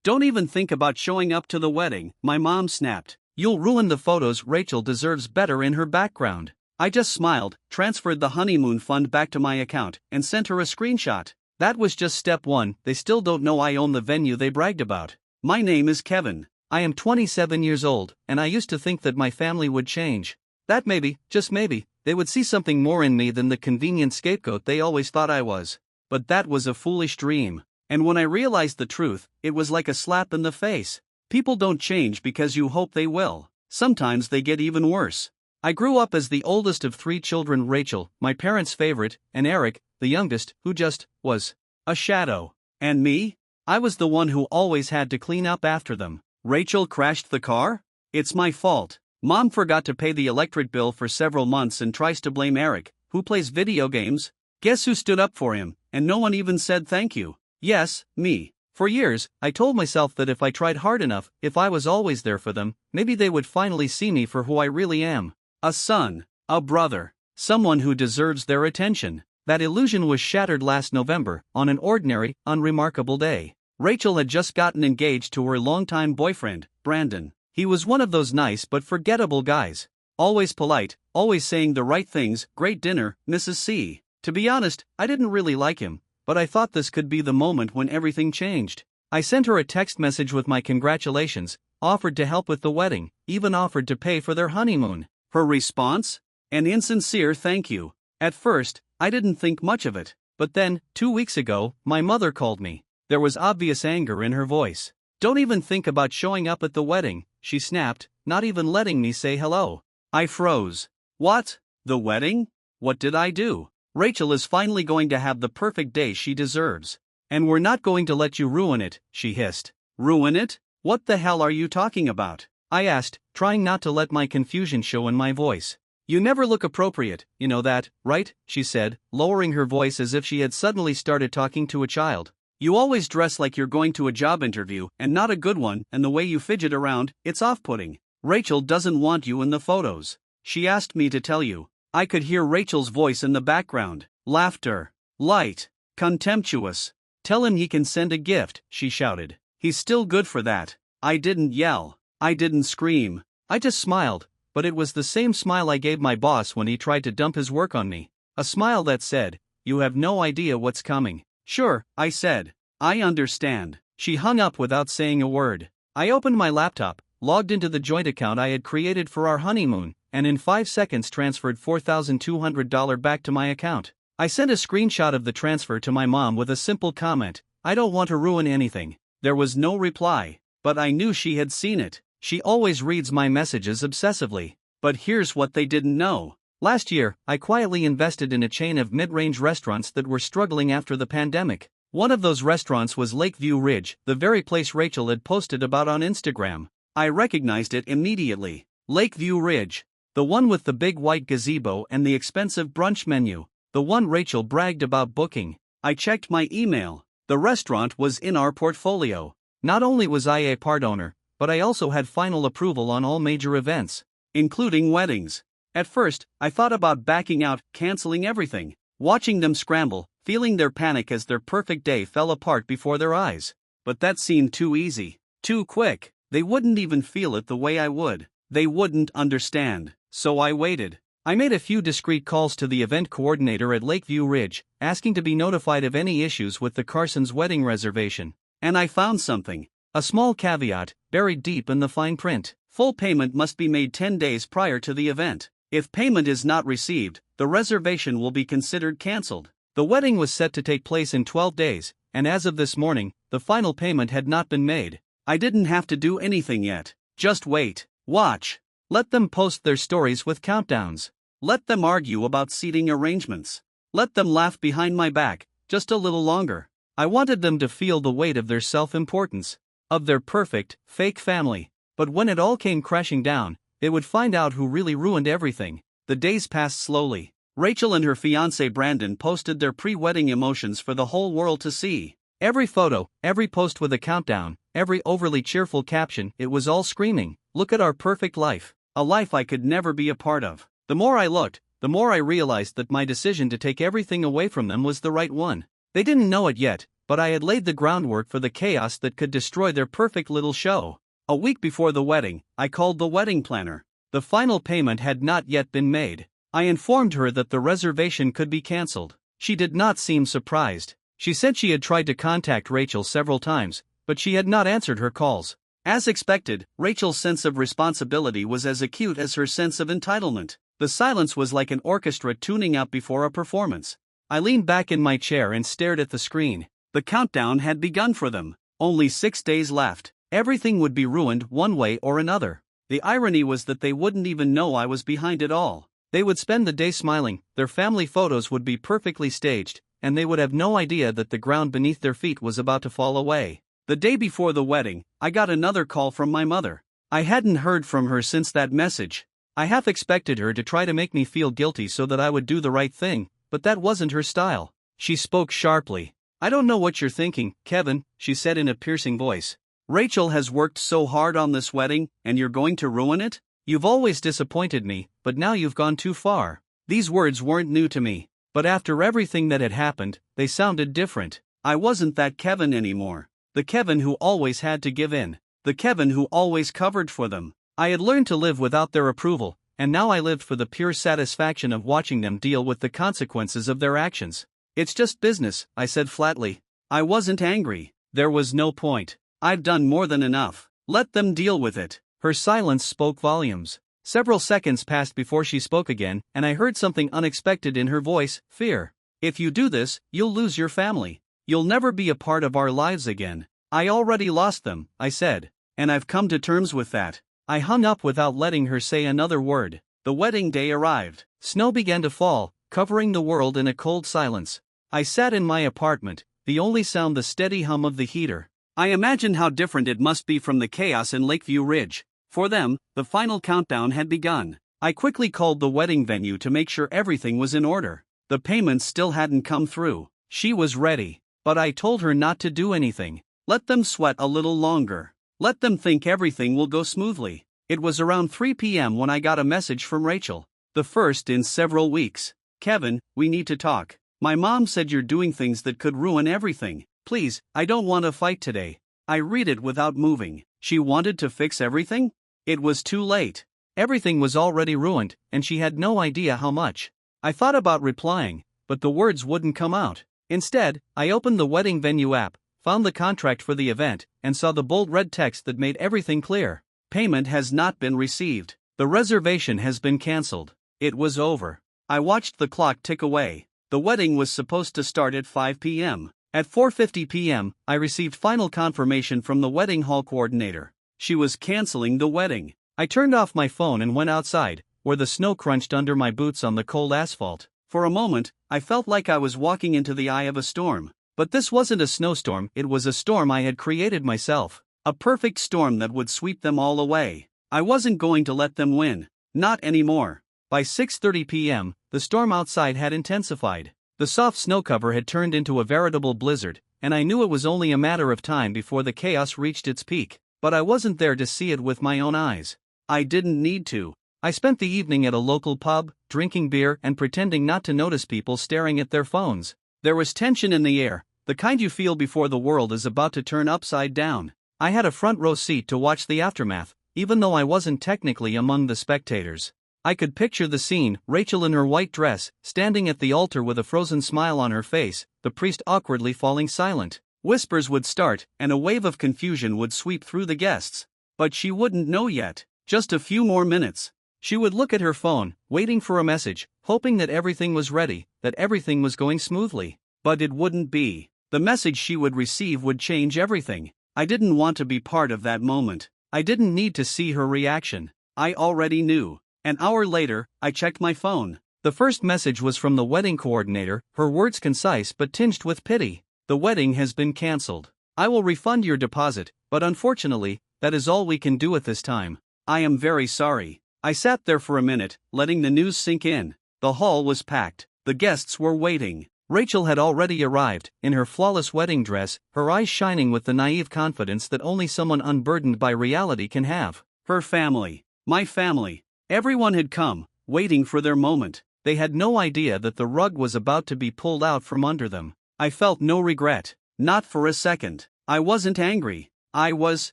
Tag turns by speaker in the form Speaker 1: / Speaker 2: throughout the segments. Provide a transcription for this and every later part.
Speaker 1: Don't even think about showing up to the wedding, my mom snapped. You'll ruin the photos. Rachel deserves better in her background. I just smiled, transferred the honeymoon fund back to my account, and sent her a screenshot. That was just step one. They still don't know I own the venue they bragged about. My name is Kevin. I am 27 years old, and I used to think that my family would change. That maybe, just maybe, they would see something more in me than the convenient scapegoat they always thought I was. But that was a foolish dream. And when I realized the truth, it was like a slap in the face. People don't change because you hope they will. Sometimes they get even worse. I grew up as the oldest of 3 children: Rachel, my parents' favorite, and Eric, the youngest, who just was a shadow. And me? I was the one who always had to clean up after them. Rachel crashed the car? It's my fault. Mom forgot to pay the electric bill for several months and tries to blame Eric, who plays video games. Guess who stood up for him, and no one even said thank you? Yes, me. For years, I told myself that if I tried hard enough, if I was always there for them, maybe they would finally see me for who I really am. A son, a brother, someone who deserves their attention. That illusion was shattered last November, on an ordinary, unremarkable day. Rachel had just gotten engaged to her longtime boyfriend, Brandon. He was one of those nice but forgettable guys. Always polite, always saying the right things. Great dinner, Mrs. C. To be honest, I didn't really like him, but I thought this could be the moment when everything changed. I sent her a text message with my congratulations, offered to help with the wedding, even offered to pay for their honeymoon. Her response? An insincere thank you. At first, I didn't think much of it, but then, 2 weeks ago, my mother called me. There was obvious anger in her voice. Don't even think about showing up at the wedding, she snapped, not even letting me say hello. I froze. What? The wedding? What did I do? Rachel is finally going to have the perfect day she deserves. And we're not going to let you ruin it, she hissed. Ruin it? What the hell are you talking about? I asked, trying not to let my confusion show in my voice. You never look appropriate, you know that, right? She said, lowering her voice as if she had suddenly started talking to a child. You always dress like you're going to a job interview, and not a good one, and the way you fidget around, it's off-putting. Rachel doesn't want you in the photos. She asked me to tell you. I could hear Rachel's voice in the background. Laughter. Light. Contemptuous. Tell him he can send a gift, she shouted. He's still good for that. I didn't yell. I didn't scream. I just smiled, but it was the same smile I gave my boss when he tried to dump his work on me. A smile that said, "You have no idea what's coming." Sure, I said. I understand. She hung up without saying a word. I opened my laptop, logged into the joint account I had created for our honeymoon, and in 5 seconds transferred $4,200 back to my account. I sent a screenshot of the transfer to my mom with a simple comment, "I don't want to ruin anything." There was no reply, but I knew she had seen it. She always reads my messages obsessively. But here's what they didn't know. Last year, I quietly invested in a chain of mid-range restaurants that were struggling after the pandemic. One of those restaurants was Lakeview Ridge, the very place Rachel had posted about on Instagram. I recognized it immediately. Lakeview Ridge. The one with the big white gazebo and the expensive brunch menu. The one Rachel bragged about booking. I checked my email. The restaurant was in our portfolio. Not only was I a part owner, but I also had final approval on all major events, including weddings. At first, I thought about backing out, canceling everything, watching them scramble, feeling their panic as their perfect day fell apart before their eyes. But that seemed too easy, too quick. They wouldn't even feel it the way I would. They wouldn't understand. So I waited. I made a few discreet calls to the event coordinator at Lakeview Ridge, asking to be notified of any issues with the Carson's wedding reservation. And I found something. A small caveat, buried deep in the fine print. Full payment must be made 10 days prior to the event. If payment is not received, the reservation will be considered cancelled. The wedding was set to take place in 12 days, and as of this morning, the final payment had not been made. I didn't have to do anything yet. Just wait. Watch. Let them post their stories with countdowns. Let them argue about seating arrangements. Let them laugh behind my back, just a little longer. I wanted them to feel the weight of their self-importance, of their perfect, fake family. But when it all came crashing down, they would find out who really ruined everything. The days passed slowly. Rachel and her fiancé Brandon posted their pre-wedding emotions for the whole world to see. Every photo, every post with a countdown, every overly cheerful caption, it was all screaming, "Look at our perfect life, a life I could never be a part of." The more I looked, the more I realized that my decision to take everything away from them was the right one. They didn't know it yet, but I had laid the groundwork for the chaos that could destroy their perfect little show. A week before the wedding, I called the wedding planner. The final payment had not yet been made. I informed her that the reservation could be cancelled. She did not seem surprised. She said she had tried to contact Rachel several times, but she had not answered her calls. As expected, Rachel's sense of responsibility was as acute as her sense of entitlement. The silence was like an orchestra tuning up before a performance. I leaned back in my chair and stared at the screen. The countdown had begun for them. Only 6 days left. Everything would be ruined one way or another. The irony was that they wouldn't even know I was behind it all. They would spend the day smiling, their family photos would be perfectly staged, and they would have no idea that the ground beneath their feet was about to fall away. The day before the wedding, I got another call from my mother. I hadn't heard from her since that message. I half expected her to try to make me feel guilty so that I would do the right thing, but that wasn't her style. She spoke sharply. "I don't know what you're thinking, Kevin," she said in a piercing voice. "Rachel has worked so hard on this wedding, and you're going to ruin it? You've always disappointed me, but now you've gone too far." These words weren't new to me, but after everything that had happened, they sounded different. I wasn't that Kevin anymore. The Kevin who always had to give in. The Kevin who always covered for them. I had learned to live without their approval, and now I lived for the pure satisfaction of watching them deal with the consequences of their actions. "It's just business," I said flatly. I wasn't angry. There was no point. I've done more than enough. Let them deal with it. Her silence spoke volumes. Several seconds passed before she spoke again, and I heard something unexpected in her voice: fear. "If you do this, you'll lose your family. You'll never be a part of our lives again." "I already lost them," I said. "And I've come to terms with that." I hung up without letting her say another word. The wedding day arrived. Snow began to fall, covering the world in a cold silence. I sat in my apartment, the only sound the steady hum of the heater. I imagined how different it must be from the chaos in Lakeview Ridge. For them, the final countdown had begun. I quickly called the wedding venue to make sure everything was in order. The payments still hadn't come through. She was ready. But I told her not to do anything. Let them sweat a little longer. Let them think everything will go smoothly. It was around 3 p.m. when I got a message from Rachel. The first in several weeks. "Kevin, we need to talk. My mom said you're doing things that could ruin everything. Please, I don't want to fight today." I read it without moving. She wanted to fix everything? It was too late. Everything was already ruined, and she had no idea how much. I thought about replying, but the words wouldn't come out. Instead, I opened the wedding venue app, found the contract for the event, and saw the bold red text that made everything clear. "Payment has not been received. The reservation has been cancelled." It was over. I watched the clock tick away. The wedding was supposed to start at 5 p.m. At 4:50 p.m., I received final confirmation from the wedding hall coordinator. She was canceling the wedding. I turned off my phone and went outside, where the snow crunched under my boots on the cold asphalt. For a moment, I felt like I was walking into the eye of a storm. But this wasn't a snowstorm, it was a storm I had created myself. A perfect storm that would sweep them all away. I wasn't going to let them win. Not anymore. By 6:30 p.m., the storm outside had intensified. The soft snow cover had turned into a veritable blizzard, and I knew it was only a matter of time before the chaos reached its peak. But I wasn't there to see it with my own eyes. I didn't need to. I spent the evening at a local pub, drinking beer and pretending not to notice people staring at their phones. There was tension in the air, the kind you feel before the world is about to turn upside down. I had a front row seat to watch the aftermath, even though I wasn't technically among the spectators. I could picture the scene: Rachel in her white dress, standing at the altar with a frozen smile on her face, the priest awkwardly falling silent. Whispers would start, and a wave of confusion would sweep through the guests. But she wouldn't know yet. Just a few more minutes. She would look at her phone, waiting for a message, hoping that everything was ready, that everything was going smoothly. But it wouldn't be. The message she would receive would change everything. I didn't want to be part of that moment. I didn't need to see her reaction. I already knew. An hour later, I checked my phone. The first message was from the wedding coordinator, her words concise but tinged with pity. "The wedding has been cancelled. I will refund your deposit, but unfortunately, that is all we can do at this time. I am very sorry." I sat there for a minute, letting the news sink in. The hall was packed. The guests were waiting. Rachel had already arrived, in her flawless wedding dress, her eyes shining with the naive confidence that only someone unburdened by reality can have. Her family. My family. Everyone had come, waiting for their moment. They had no idea that the rug was about to be pulled out from under them. I felt no regret. Not for a second. I wasn't angry. I was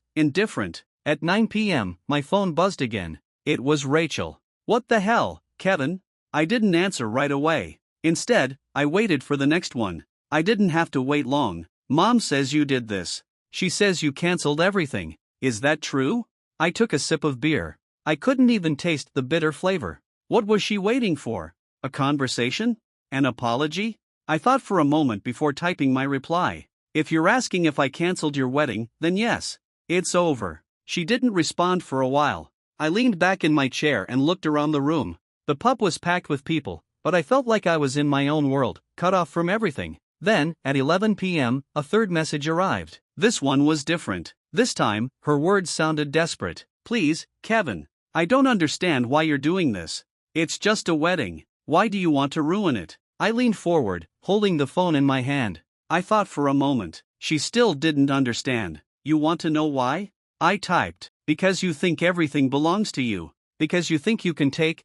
Speaker 1: indifferent. At 9 p.m., my phone buzzed again. It was Rachel. What the hell, Kevin? I didn't answer right away. Instead, I waited for the next one. I didn't have to wait long. Mom says you did this. She says you canceled everything. Is that true? I took a sip of beer. I couldn't even taste the bitter flavor. What was she waiting for? A conversation? An apology? I thought for a moment before typing my reply. If you're asking if I canceled your wedding, then yes. It's over. She didn't respond for a while. I leaned back in my chair and looked around the room. The pub was packed with people, but I felt like I was in my own world, cut off from everything. Then, at 11 p.m., a third message arrived. This one was different. This time, her words sounded desperate. Please, Kevin. I don't understand why you're doing this. It's just a wedding. Why do you want to ruin it? I leaned forward, holding the phone in my hand. I thought for a moment. She still didn't understand. You want to know why? I typed. Because you think everything belongs to you. Because you think you can take,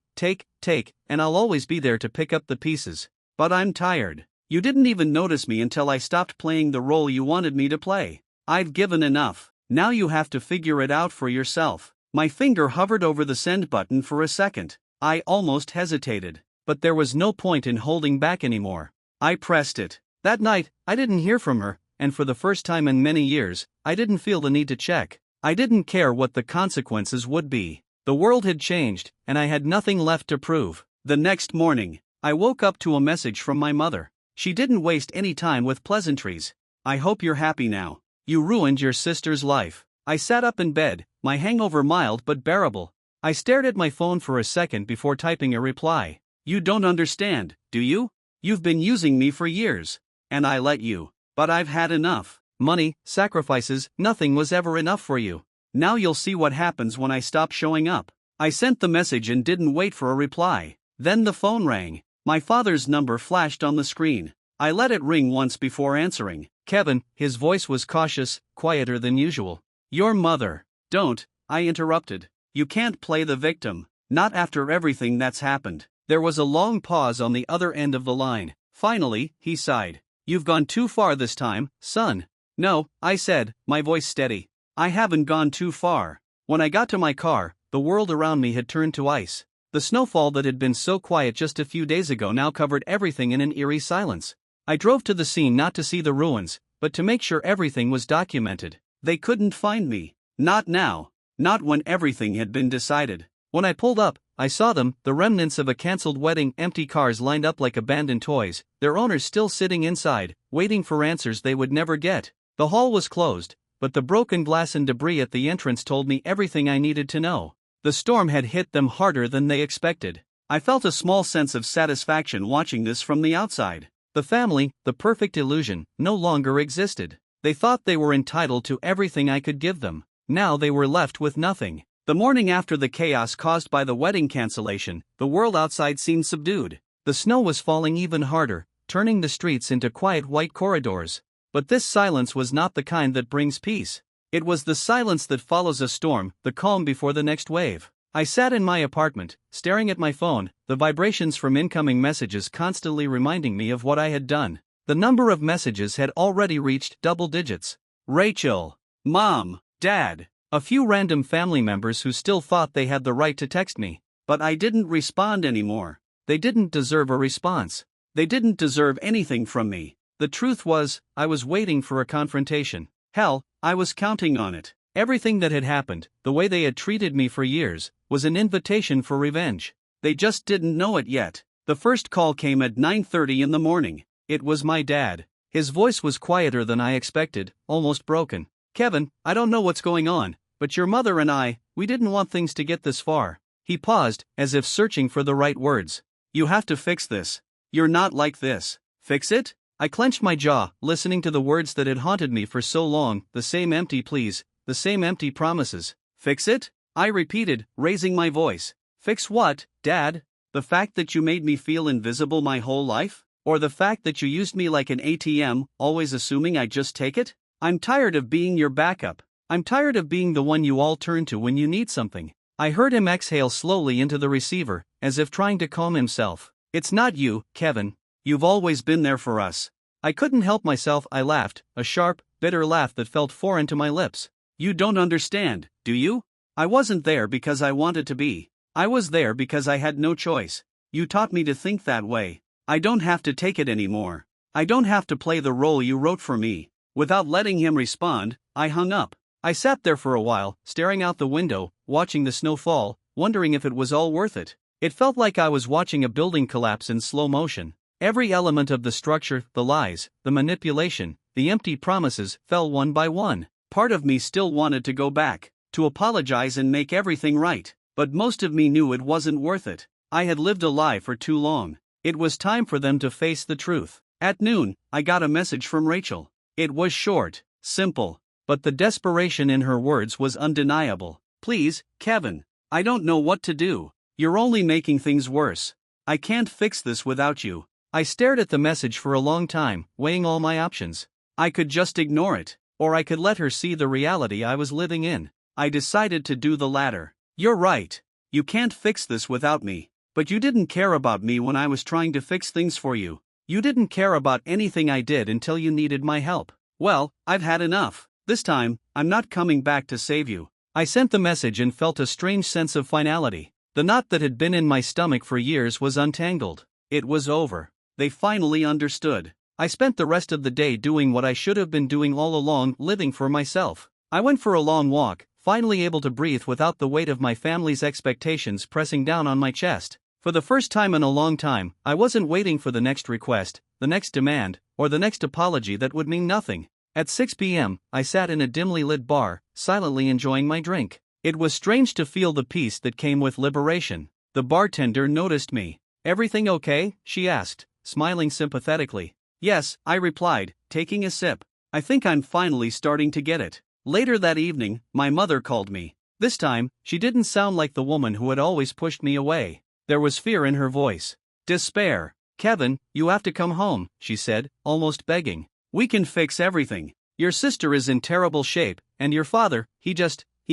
Speaker 1: and I'll always be there to pick up the pieces. But I'm tired. You didn't even notice me until I stopped playing the role you wanted me to play. I've given enough. Now you have to figure it out for yourself. My finger hovered over the send button for a second. I almost hesitated. But there was no point in holding back anymore. I pressed it. That night, I didn't hear from her, and for the first time in many years, I didn't feel the need to check. I didn't care what the consequences would be. The world had changed, and I had nothing left to prove. The next morning, I woke up to a message from my mother. She didn't waste any time with pleasantries. I hope you're happy now. You ruined your sister's life. I sat up in bed, my hangover mild but bearable. I stared at my phone for a second before typing a reply. You don't understand, do you? You've been using me for years. And I let you. But I've had enough. Money, sacrifices, nothing was ever enough for you. Now you'll see what happens when I stop showing up. I sent the message and didn't wait for a reply. Then the phone rang. My father's number flashed on the screen. I let it ring once before answering. Kevin, his voice was cautious, quieter than usual. Your mother. Don't, I interrupted. You can't play the victim. Not after everything that's happened. There was a long pause on the other end of the line. Finally, he sighed. You've gone too far this time, son. No, I said, my voice steady. I haven't gone too far. When I got to my car, the world around me had turned to ice. The snowfall that had been so quiet just a few days ago now covered everything in an eerie silence. I drove to the scene not to see the ruins, but to make sure everything was documented. They couldn't find me. Not now. Not when everything had been decided. When I pulled up, I saw them, the remnants of a cancelled wedding, empty cars lined up like abandoned toys, their owners still sitting inside, waiting for answers they would never get. The hall was closed, but the broken glass and debris at the entrance told me everything I needed to know. The storm had hit them harder than they expected. I felt a small sense of satisfaction watching this from the outside. The family, the perfect illusion, no longer existed. They thought they were entitled to everything I could give them. Now they were left with nothing. The morning after the chaos caused by the wedding cancellation, the world outside seemed subdued. The snow was falling even harder, turning the streets into quiet white corridors. But this silence was not the kind that brings peace. It was the silence that follows a storm, the calm before the next wave. I sat in my apartment, staring at my phone, the vibrations from incoming messages constantly reminding me of what I had done. The number of messages had already reached double digits. Rachel, Mom, Dad, a few random family members who still thought they had the right to text me. But I didn't respond anymore. They didn't deserve a response. They didn't deserve anything from me. The truth was, I was waiting for a confrontation. Hell, I was counting on it. Everything that had happened, the way they had treated me for years, was an invitation for revenge. They just didn't know it yet. The first call came at 9:30 in the morning. It was my dad. His voice was quieter than I expected, almost broken. Kevin, I don't know what's going on, but your mother and we didn't want things to get this far. He paused, as if searching for the right words. You have to fix this. You're not like this. Fix it? I clenched my jaw, listening to the words that had haunted me for so long, the same empty pleas, the same empty promises. Fix it? I repeated, raising my voice. Fix what, Dad? The fact that you made me feel invisible my whole life? Or the fact that you used me like an ATM, always assuming I'd just take it? I'm tired of being your backup. I'm tired of being the one you all turn to when you need something. I heard him exhale slowly into the receiver, as if trying to calm himself. It's not you, Kevin. You've always been there for us. I couldn't help myself, I laughed, a sharp, bitter laugh that felt foreign to my lips. You don't understand, do you? I wasn't there because I wanted to be. I was there because I had no choice. You taught me to think that way. I don't have to take it anymore. I don't have to play the role you wrote for me. Without letting him respond, I hung up. I sat there for a while, staring out the window, watching the snow fall, wondering if it was all worth it. It felt like I was watching a building collapse in slow motion. Every element of the structure, the lies, the manipulation, the empty promises, fell one by one. Part of me still wanted to go back, to apologize and make everything right, but most of me knew it wasn't worth it. I had lived a lie for too long. It was time for them to face the truth. At noon, I got a message from Rachel. It was short, simple, but the desperation in her words was undeniable. Please, Kevin, I don't know what to do. You're only making things worse. I can't fix this without you. I stared at the message for a long time, weighing all my options. I could just ignore it, or I could let her see the reality I was living in. I decided to do the latter. You're right. You can't fix this without me. But you didn't care about me when I was trying to fix things for you. You didn't care about anything I did until you needed my help. Well, I've had enough. This time, I'm not coming back to save you. I sent the message and felt a strange sense of finality. The knot that had been in my stomach for years was untangled. It was over. They finally understood. I spent the rest of the day doing what I should have been doing all along, living for myself. I went for a long walk, finally able to breathe without the weight of my family's expectations pressing down on my chest. For the first time in a long time, I wasn't waiting for the next request, the next demand, or the next apology that would mean nothing. At 6 p.m., I sat in a dimly lit bar, silently enjoying my drink. It was strange to feel the peace that came with liberation. The bartender noticed me. "Everything okay?" she asked, smiling sympathetically. "Yes," I replied, taking a sip. "I think I'm finally starting to get it." Later that evening, my mother called me. This time, she didn't sound like the woman who had always pushed me away. There was fear in her voice. Despair. "Kevin, you have to come home," she said, almost begging. "We can fix everything. Your sister is in terrible shape, and your father, he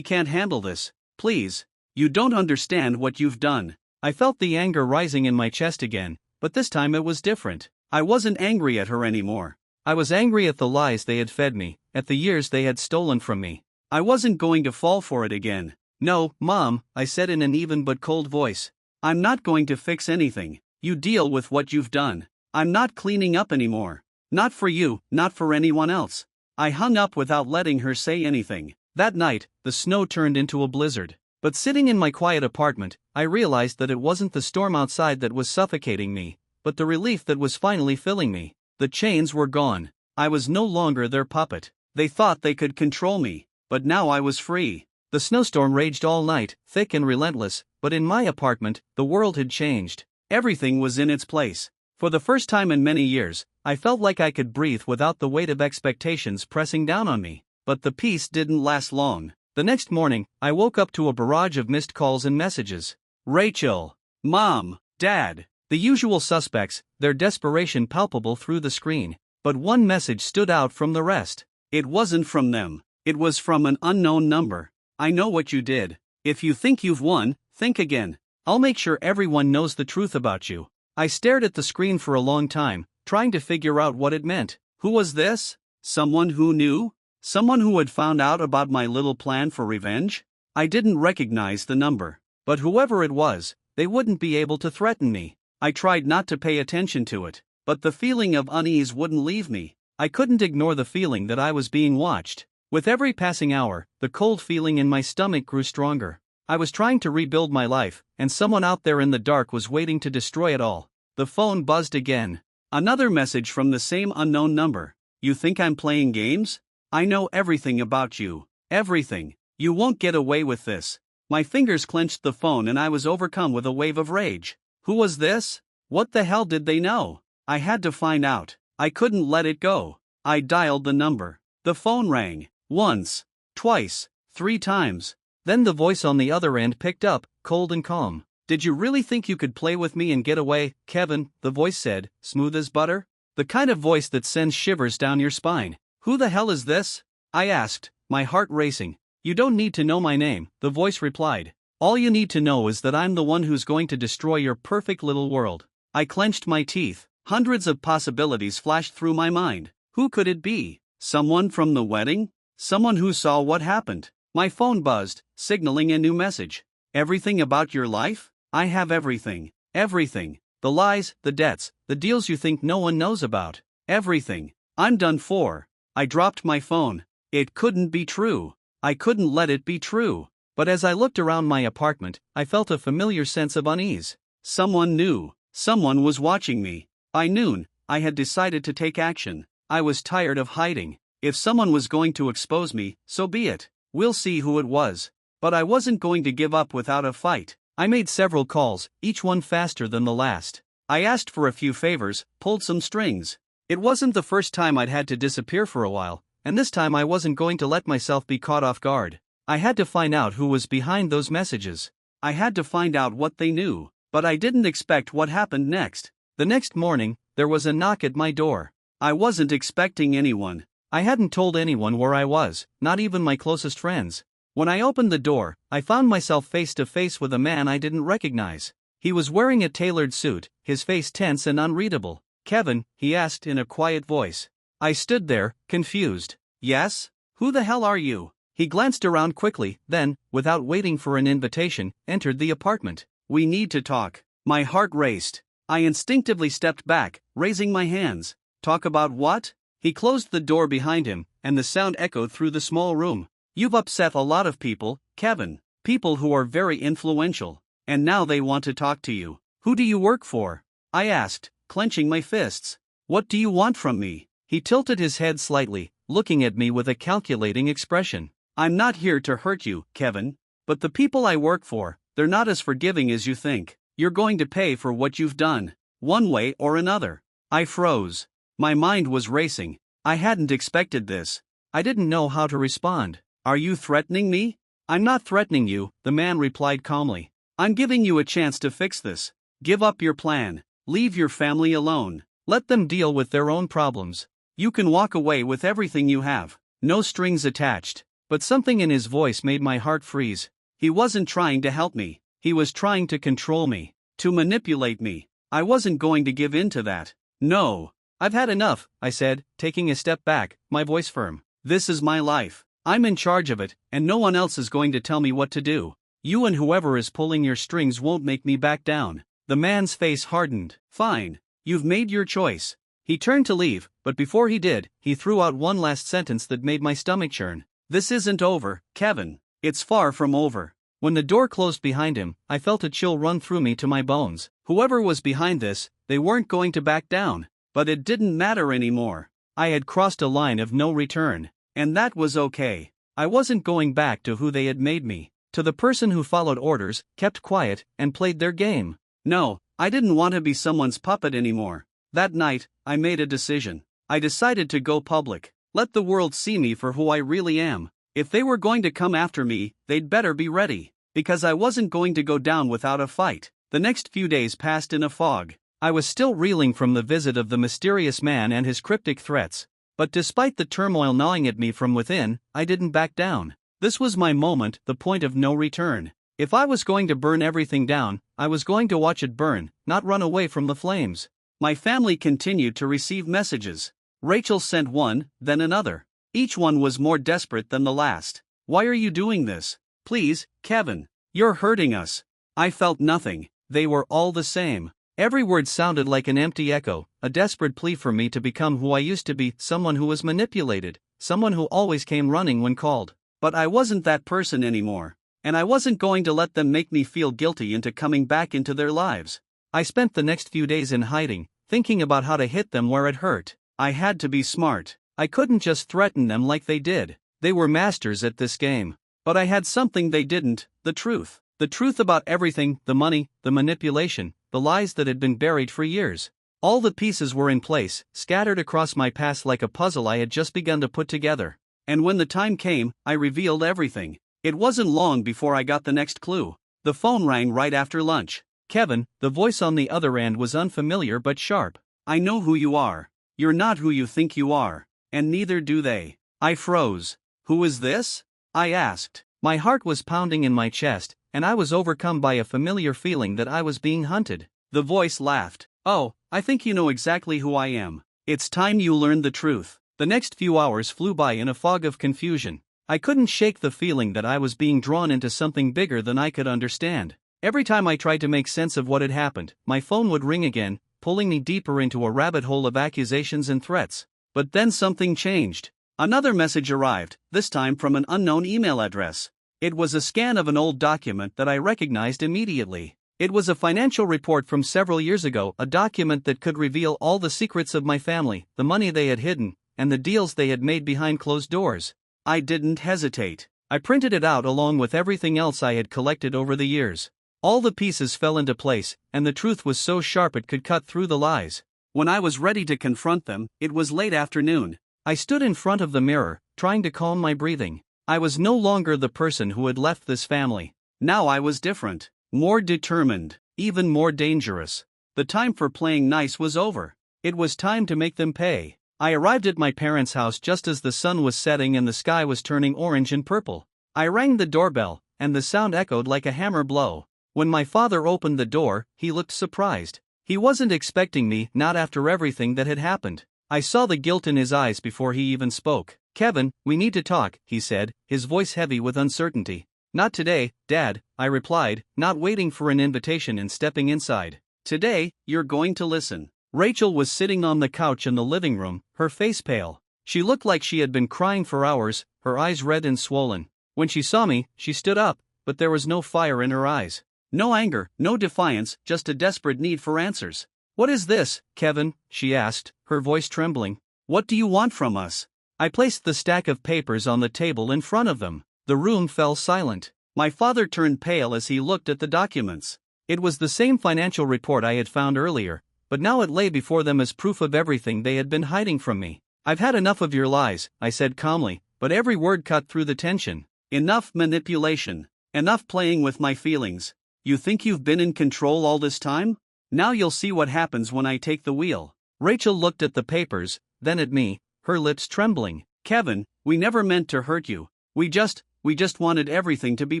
Speaker 1: can't handle this. Please. You don't understand what you've done." I felt the anger rising in my chest again, but this time it was different. I wasn't angry at her anymore. I was angry at the lies they had fed me, at the years they had stolen from me. I wasn't going to fall for it again. "No, Mom," I said in an even but cold voice. "I'm not going to fix anything. You deal with what you've done. I'm not cleaning up anymore. Not for you, not for anyone else." I hung up without letting her say anything. That night, the snow turned into a blizzard. But sitting in my quiet apartment, I realized that it wasn't the storm outside that was suffocating me, but the relief that was finally filling me. The chains were gone. I was no longer their puppet. They thought they could control me, but now I was free. The snowstorm raged all night, thick and relentless, but in my apartment, the world had changed. Everything was in its place. For the first time in many years, I felt like I could breathe without the weight of expectations pressing down on me. But the peace didn't last long. The next morning, I woke up to a barrage of missed calls and messages. Rachel, Mom, Dad, the usual suspects, their desperation palpable through the screen. But one message stood out from the rest. It wasn't from them. It was from an unknown number. "I know what you did. If you think you've won, think again. I'll make sure everyone knows the truth about you." I stared at the screen for a long time, trying to figure out what it meant. Who was this? Someone who knew? Someone who had found out about my little plan for revenge? I didn't recognize the number. But whoever it was, they wouldn't be able to threaten me. I tried not to pay attention to it, but the feeling of unease wouldn't leave me. I couldn't ignore the feeling that I was being watched. With every passing hour, the cold feeling in my stomach grew stronger. I was trying to rebuild my life, and someone out there in the dark was waiting to destroy it all. The phone buzzed again. Another message from the same unknown number. "You think I'm playing games? I know everything about you. Everything. You won't get away with this." My fingers clenched the phone and I was overcome with a wave of rage. Who was this? What the hell did they know? I had to find out. I couldn't let it go. I dialed the number. The phone rang. Once. Twice. 3 times. Then the voice on the other end picked up, cold and calm. "Did you really think you could play with me and get away, Kevin?" the voice said, smooth as butter. The kind of voice that sends shivers down your spine. "Who the hell is this?" I asked, my heart racing. "You don't need to know my name," the voice replied. "All you need to know is that I'm the one who's going to destroy your perfect little world." I clenched my teeth. Hundreds of possibilities flashed through my mind. Who could it be? Someone from the wedding? Someone who saw what happened? My phone buzzed, signaling a new message. Everything about your life? I have everything. Everything. The lies, the debts, the deals you think no one knows about. Everything. I'm done for. I dropped my phone. It couldn't be true. I couldn't let it be true. But as I looked around my apartment, I felt a familiar sense of unease. Someone knew. Someone was watching me. By noon, I had decided to take action. I was tired of hiding. If someone was going to expose me, so be it. We'll see who it was. But I wasn't going to give up without a fight. I made several calls, each one faster than the last. I asked for a few favors, pulled some strings. It wasn't the first time I'd had to disappear for a while, and this time I wasn't going to let myself be caught off guard. I had to find out who was behind those messages. I had to find out what they knew, but I didn't expect what happened next. The next morning, there was a knock at my door. I wasn't expecting anyone. I hadn't told anyone where I was, not even my closest friends. When I opened the door, I found myself face to face with a man I didn't recognize. He was wearing a tailored suit, his face tense and unreadable. "Kevin?" he asked in a quiet voice. I stood there, confused. "Yes? Who the hell are you?" He glanced around quickly, then, without waiting for an invitation, entered the apartment. "We need to talk." My heart raced. I instinctively stepped back, raising my hands. "Talk about what?" He closed the door behind him, and the sound echoed through the small room. "You've upset a lot of people, Kevin. People who are very influential. And now they want to talk to you. Who do you work for?" I asked, clenching my fists. "What do you want from me?" He tilted his head slightly, looking at me with a calculating expression. "I'm not here to hurt you, Kevin. But the people I work for, they're not as forgiving as you think. You're going to pay for what you've done, one way or another." I froze. My mind was racing. I hadn't expected this. I didn't know how to respond. "Are you threatening me?" "I'm not threatening you," the man replied calmly. "I'm giving you a chance to fix this. Give up your plan. Leave your family alone. Let them deal with their own problems. You can walk away with everything you have. No strings attached." But something in his voice made my heart freeze. He wasn't trying to help me. He was trying to control me, to manipulate me. I wasn't going to give in to that. "No. I've had enough," I said, taking a step back, my voice firm. "This is my life. I'm in charge of it, and no one else is going to tell me what to do. You and whoever is pulling your strings won't make me back down." The man's face hardened. "Fine. You've made your choice." He turned to leave, but before he did, he threw out one last sentence that made my stomach churn. "This isn't over, Kevin. It's far from over." When the door closed behind him, I felt a chill run through me to my bones. Whoever was behind this, they weren't going to back down. But it didn't matter anymore. I had crossed a line of no return. And that was okay. I wasn't going back to who they had made me. To the person who followed orders, kept quiet, and played their game. No, I didn't want to be someone's puppet anymore. That night, I made a decision. I decided to go public. Let the world see me for who I really am. If they were going to come after me, they'd better be ready. Because I wasn't going to go down without a fight. The next few days passed in a fog. I was still reeling from the visit of the mysterious man and his cryptic threats. But despite the turmoil gnawing at me from within, I didn't back down. This was my moment, the point of no return. If I was going to burn everything down, I was going to watch it burn, not run away from the flames. My family continued to receive messages. Rachel sent one, then another. Each one was more desperate than the last. "Why are you doing this? Please, Kevin. You're hurting us." I felt nothing. They were all the same. Every word sounded like an empty echo, a desperate plea for me to become who I used to be, someone who was manipulated, someone who always came running when called. But I wasn't that person anymore. And I wasn't going to let them make me feel guilty into coming back into their lives. I spent the next few days in hiding, thinking about how to hit them where it hurt. I had to be smart. I couldn't just threaten them like they did. They were masters at this game. But I had something they didn't, the truth. The truth about everything, the money, the manipulation, the lies that had been buried for years. All the pieces were in place, scattered across my past like a puzzle I had just begun to put together. And when the time came, I revealed everything. It wasn't long before I got the next clue. The phone rang right after lunch. "Kevin," the voice on the other end was unfamiliar but sharp. "I know who you are. You're not who you think you are. And neither do they." I froze. "Who is this?" I asked. My heart was pounding in my chest, and I was overcome by a familiar feeling that I was being hunted. The voice laughed. Oh, I think you know exactly who I am. It's time you learned the truth. The next few hours flew by in a fog of confusion. I couldn't shake the feeling that I was being drawn into something bigger than I could understand. Every time I tried to make sense of what had happened, my phone would ring again, pulling me deeper into a rabbit hole of accusations and threats. But then something changed. Another message arrived, this time from an unknown email address. It was a scan of an old document that I recognized immediately. It was a financial report from several years ago, a document that could reveal all the secrets of my family, the money they had hidden, and the deals they had made behind closed doors. I didn't hesitate. I printed it out along with everything else I had collected over the years. All the pieces fell into place, and the truth was so sharp it could cut through the lies. When I was ready to confront them, it was late afternoon. I stood in front of the mirror, trying to calm my breathing. I was no longer the person who had left this family. Now I was different, more determined, even more dangerous. The time for playing nice was over. It was time to make them pay. I arrived at my parents' house just as the sun was setting and the sky was turning orange and purple. I rang the doorbell, and the sound echoed like a hammer blow. When my father opened the door, he looked surprised. He wasn't expecting me, not after everything that had happened. I saw the guilt in his eyes before he even spoke. "Kevin, we need to talk," he said, his voice heavy with uncertainty. "Not today, Dad," I replied, not waiting for an invitation and stepping inside. "Today, you're going to listen." Rachel was sitting on the couch in the living room, her face pale. She looked like she had been crying for hours, her eyes red and swollen. When she saw me, she stood up, but there was no fire in her eyes. No anger, no defiance, just a desperate need for answers. "What is this, Kevin?" she asked, her voice trembling. "What do you want from us?" I placed the stack of papers on the table in front of them. The room fell silent. My father turned pale as he looked at the documents. It was the same financial report I had found earlier, but now it lay before them as proof of everything they had been hiding from me. "I've had enough of your lies," I said calmly, but every word cut through the tension. "Enough manipulation. Enough playing with my feelings. You think you've been in control all this time? Now you'll see what happens when I take the wheel." Rachel looked at the papers, then at me, her lips trembling. "Kevin, we never meant to hurt you. We just wanted everything to be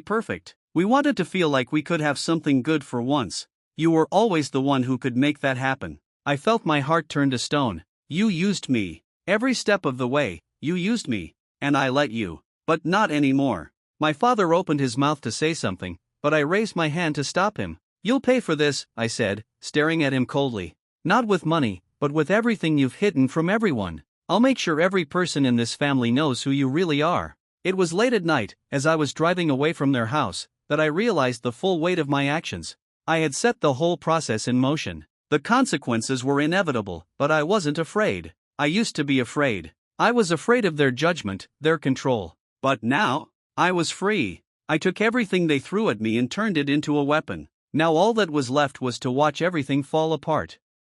Speaker 1: perfect. We wanted to feel like we could have something good for once. You were always the one who could make that happen." I felt my heart turn to stone. "You used me. Every step of the way, you used me. And I let you. But not anymore." My father opened his mouth to say something, but I raised my hand to stop him. "You'll pay for this," I said, staring at him coldly. "Not with money, but with everything you've hidden from everyone. I'll make sure every person in this family knows who you really are." It was late at night, as I was driving away from their house, that I realized the full weight of my actions. I had set the whole process in motion. The consequences were inevitable, but I wasn't afraid. I used to be afraid. I was afraid of their judgment, their control. But now, I was free. I took everything they threw at me and turned it into a weapon. Now all that was left was to watch everything fall apart.